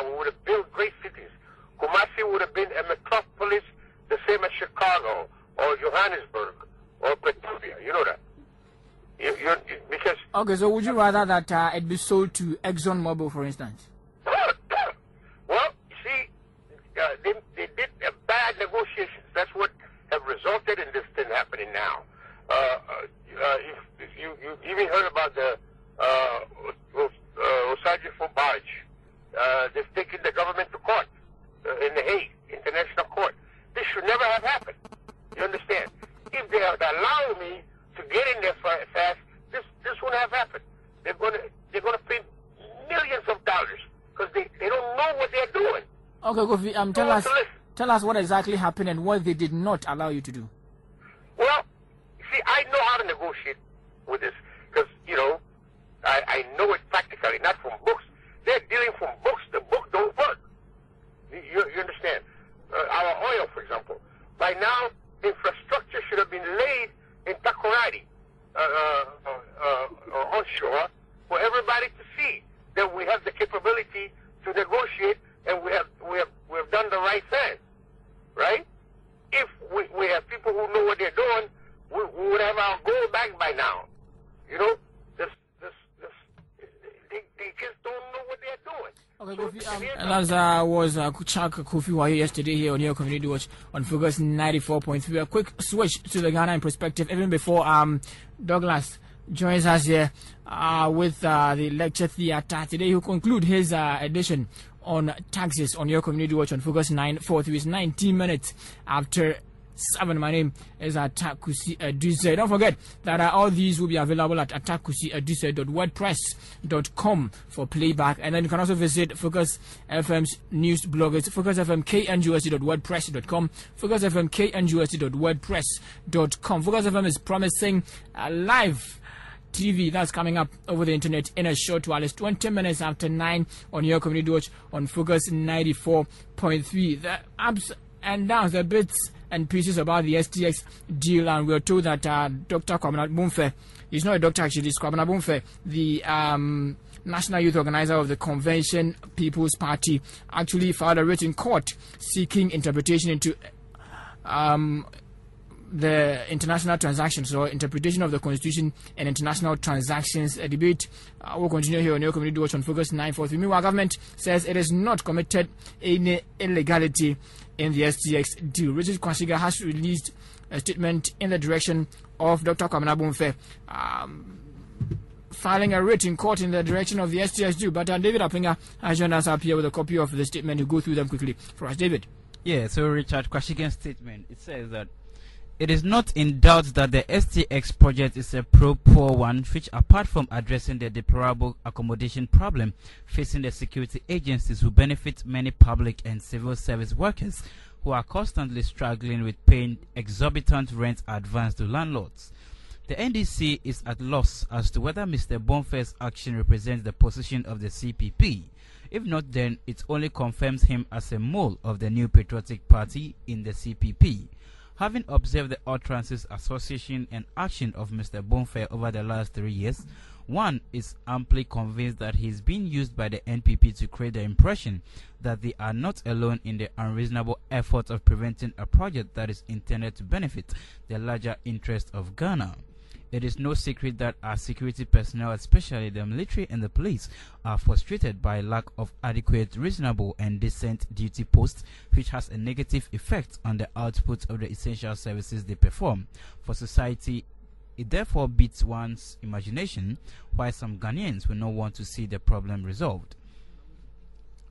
now, we would have built great cities. Kumasi would have been a metropolis the same as Chicago or Johannesburg or Pretoria. You know that. Because okay, so would you rather that it be sold to ExxonMobil, for instance? Well, you see, they did bad negotiations. That's what have resulted in this thing happening now. If you even heard about the Osage for barge. They've taken the government to court in The Hague, International Court. This should never have happened. You understand? If they had allowed me to get in there fast, this wouldn't have happened. They're gonna pay millions of dollars because they don't know what they're doing. Okay, Kofi, tell us what exactly happened and what they did not allow you to do. Well, see, I know how to negotiate with this because, I know it practically, not from books. They're dealing from books. The book don't work. You understand? Our oil, for example. By now, infrastructure should have been laid in Takoradi, onshore, for everybody to see that we have the capability to negotiate and we have done the right thing, right? If we have people who know what they're doing, we would have our gold back by now. They just don't know what they're doing. Okay, Kofi, and as was Chuck Kofi Wayo yesterday here on your Community Watch on Focus 94.3. A quick switch to the Ghana in perspective, even before Douglas joins us here with the lecture theatre. Today he'll conclude his edition on taxes on your Community Watch on Focus 943. It's 19 minutes after 7. My name is Atakusi Aduse. Don't forget that all these will be available at atakusiaduse.wordpress.com for playback, and then you can also visit Focus FM's news blog. It's focus-fm-knust.wordpress.com. focus-fm-knust.wordpress.com. Focus FM is promising live TV that's coming up over the internet in a short while. It's 20 minutes after 9 on your Community Watch on Focus 94.3. The ups and downs, the bits and pieces about the STX deal, and we're told that Dr. Kwabena Bumfe, he's not a doctor actually, it's Kwabena Bumfe, the national youth organizer of the Convention People's Party, actually filed a written court seeking interpretation into the international transactions or interpretation of the Constitution and international transactions. A debate will continue here on your Community Watch on Focus 943. Meanwhile, government says it has not committed any illegality in the STX deal. Richard Kwasiga has released a statement in the direction of Dr. Kwabena Bumfe, filing a written court in the direction of the STX deal. But David Apinga has joined us up here with a copy of the statement. We'll go through them quickly for us. David. Yeah, so Richard Kwasiga's statement, it says that it is not in doubt that the STX project is a pro-poor one, which, apart from addressing the deplorable accommodation problem facing the security agencies, will benefit many public and civil service workers who are constantly struggling with paying exorbitant rent advance to landlords. The NDC is at loss as to whether Mr. Bonfe's action represents the position of the CPP. If not, then it only confirms him as a mole of the new-patriotic party in the CPP. Having observed the utterances, association, and action of Mr. Bonfe over the last 3 years, one is amply convinced that he is being used by the NPP to create the impression that they are not alone in the unreasonable effort of preventing a project that is intended to benefit the larger interest of Ghana. It is no secret that our security personnel, especially the military and the police, are frustrated by lack of adequate, reasonable and decent duty posts, which has a negative effect on the output of the essential services they perform for society. It therefore beats one's imagination why some Ghanaians will not want to see the problem resolved.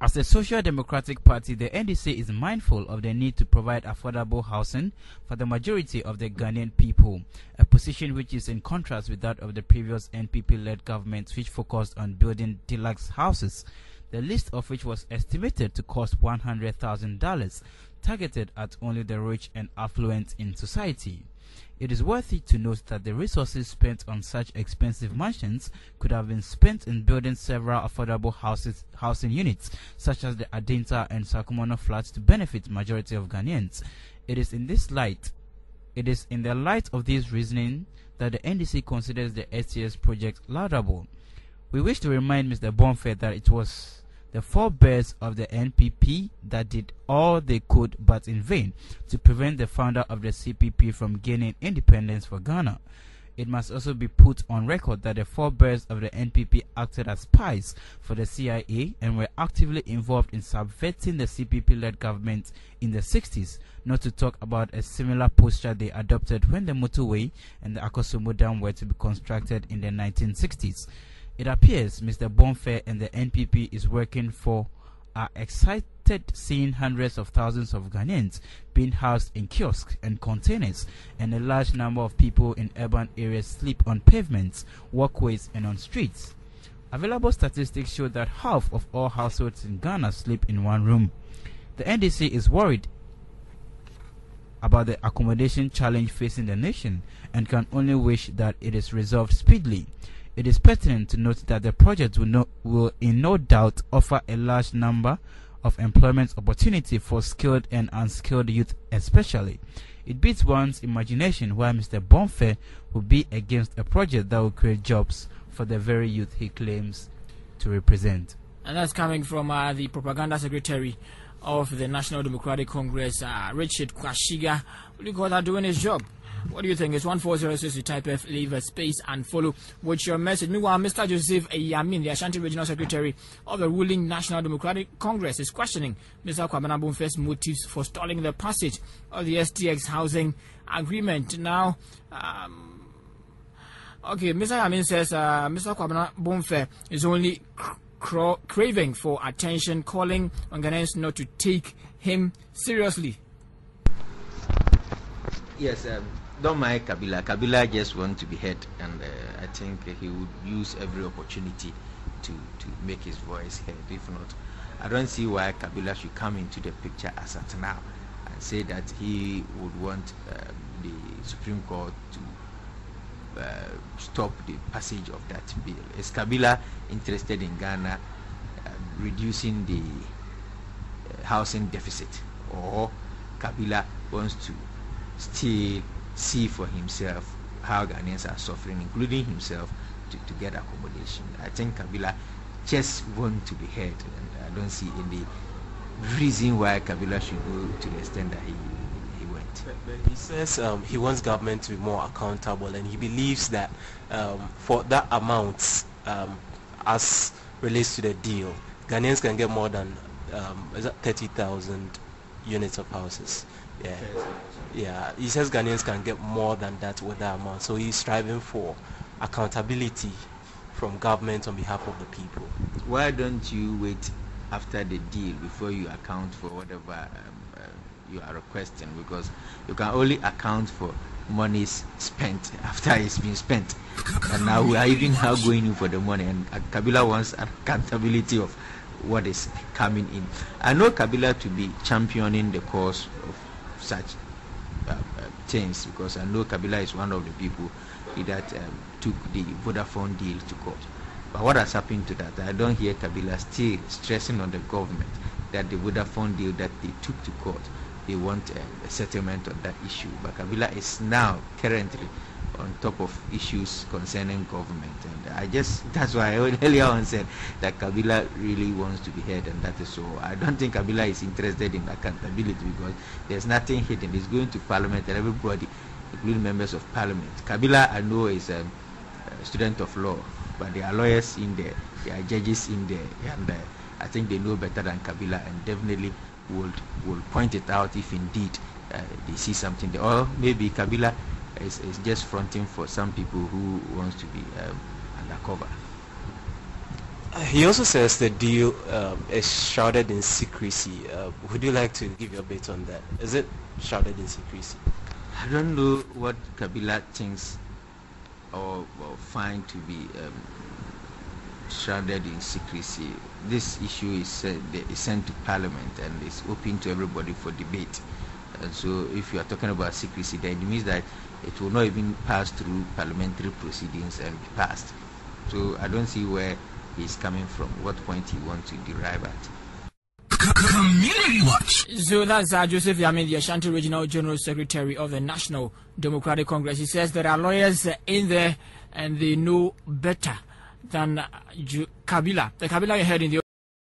As a social democratic party, the NDC is mindful of the need to provide affordable housing for the majority of the Ghanaian people, a position which is in contrast with that of the previous NPP-led government, which focused on building deluxe houses, the list of which was estimated to cost $100,000, targeted at only the rich and affluent in society. It is worthy to note that the resources spent on such expensive mansions could have been spent in building several affordable housing units, such as the Adenta and Sakumono flats, to benefit majority of Ghanaians. It is in the light of this reasoning that the NDC considers the STS project laudable. We wish to remind Mr. Bonfe that it was the forebears of the NPP that did all they could but in vain to prevent the founder of the CPP from gaining independence for Ghana. It must also be put on record that the forebears of the NPP acted as spies for the CIA and were actively involved in subverting the CPP-led government in the 60s, not to talk about a similar posture they adopted when the motorway and the Akosombo Dam were to be constructed in the 1960s. It appears Mr. Bonfair and the NPP is working for are excited seeing hundreds of thousands of Ghanaians being housed in kiosks and containers, and a large number of people in urban areas sleep on pavements, walkways, and on streets. Available statistics show that half of all households in Ghana sleep in one room. The NDC is worried about the accommodation challenge facing the nation and can only wish that it is resolved speedily. It is pertinent to note that the project will in no doubt offer a large number of employment opportunity for skilled and unskilled youth especially. It beats one's imagination why Mr. Bonfair would be against a project that will create jobs for the very youth he claims to represent. And that's coming from the propaganda secretary of the National Democratic Congress, Richard Kwashiga. What do you call that, doing his job? What do you think? It's 1406. You type F, leave a space and follow with your message. Meanwhile, Mr. Joseph Yamin, the Ashanti Regional Secretary of the ruling National Democratic Congress, is questioning Mr. Kwabena Bonfair's motives for stalling the passage of the STX housing agreement. Now, okay, Mr. Yamin says Mr. Kwabena Bonfair is only craving for attention, calling on Ghanaians not to take him seriously. Yes, don't mind Kabila. Kabila just wants to be heard, and I think he would use every opportunity to make his voice heard. If not, I don't see why Kabila should come into the picture as at now and say that he would want the Supreme Court to stop the passage of that bill. Is Kabila interested in Ghana reducing the housing deficit, or Kabila wants to still see for himself how Ghanaians are suffering, including himself, to get accommodation? I think Kabila just wants to be heard, and I don't see any reason why Kabila should go to the extent that he went. But he says he wants government to be more accountable, and he believes that for that amount, as relates to the deal, Ghanaians can get more than 30,000 units of houses. Yeah. Yeah, he says Ghanaians can get more than that with that amount. So he's striving for accountability from government on behalf of the people. Why don't you wait after the deal before you account for whatever you are requesting? Because you can only account for monies spent after it's been spent. And now we are even now going in for the money, and Kabila wants accountability of what is coming in. I know Kabila to be championing the cause of such things, because I know Kabila is one of the people that took the Vodafone deal to court. But what has happened to that? I don't hear Kabila still stressing on the government that the Vodafone deal that they took to court, they want a settlement on that issue. But Kabila is now currently on top of issues concerning government, and that's why I earlier on said that Kabila really wants to be heard, and that is so. I don't think Kabila is interested in accountability, because there's nothing hidden. He's going to parliament, and everybody, including members of parliament. Kabila, I know, is a student of law, but there are lawyers in there, there are judges in there, and I think they know better than Kabila, and definitely will point it out if indeed they see something there. Or maybe Kabila is just fronting for some people who wants to be undercover. He also says the deal is shrouded in secrecy. Would you like to give your bit on that? Is it shrouded in secrecy? I don't know what Kabila thinks or find to be shrouded in secrecy. This issue is sent to Parliament and is open to everybody for debate. And so if you are talking about secrecy, then it means that it will not even pass through parliamentary proceedings and be passed. So I don't see where he's coming from, what point he wants to derive at. Community Watch. So that's Joseph Yamin, the Ashanti Regional General Secretary of the National Democratic Congress. He says there are lawyers in there and they know better than Kabila. The Kabila you heard in the